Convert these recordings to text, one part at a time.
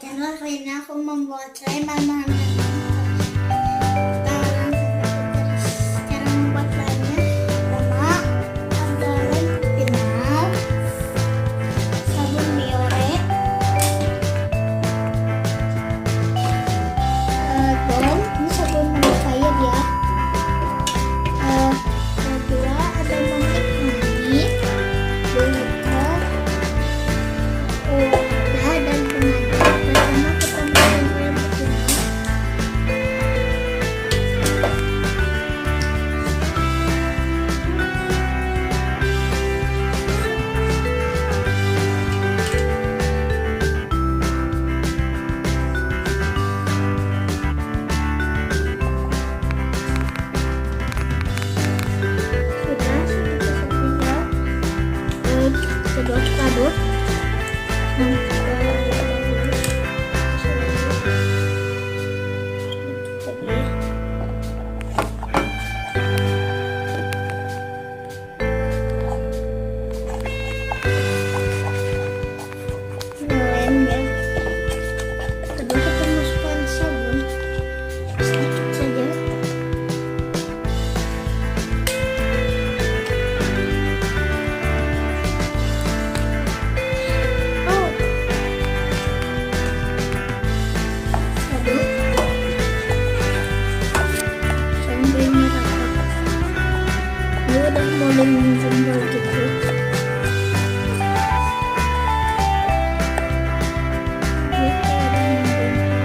channel. Kali ini aku membuat slime bahan-bahan kita langsung cara membuat slime-nya. Pertama ada lem final, sabun biore, gom, ini sabun mandi cair ya. Kedua ada mantik mani, bulita, wadah dan pengaduk. Pertama kita mulai lem final. Sudah kita aduk. Lem ya. Kedua kita masukkan sabun sedikit saja. Aduk sampai merata. Dia udah mulai menjembol gitu. Dia kayak udah menjembol. Dia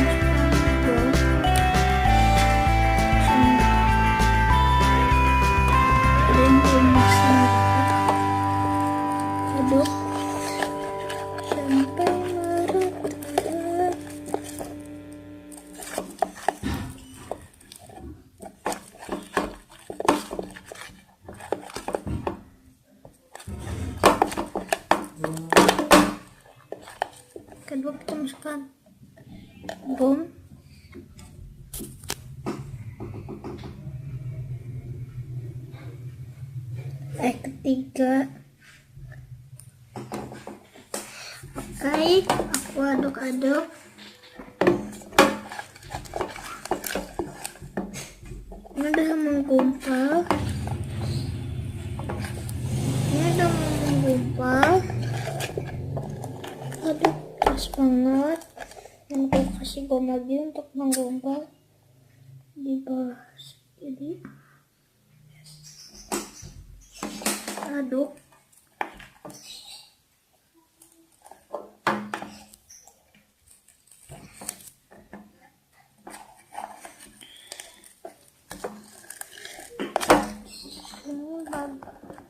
masukkan gom. Dan belum masih merata. Aduk sampai merata. Kedua kita masukkan gom. Ketiga, oke, aku aduk-aduk. Ini udah menggumpal. Aduk pas banget. Dan aku kasih gom lagi untuk menggumpal di bawah jadi. Aduk.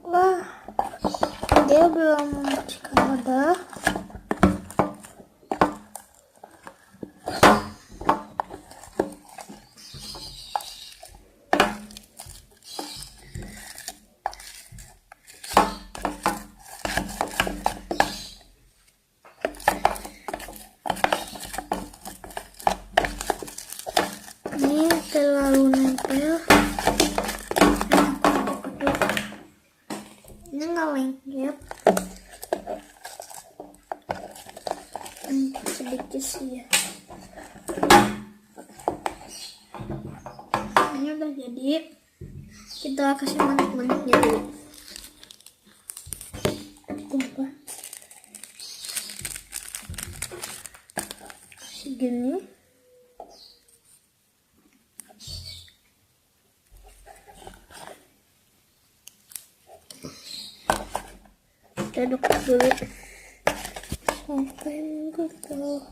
Wah, dia belum membersihkan wadah. Ini terlalu nempel. Ini nggak lengket. Sedikit sih ya. Ini udah jadi. Kita kasih manik-maniknya dulu. Kumpul. Segini. Kita aduk dulu sampai menggumpal.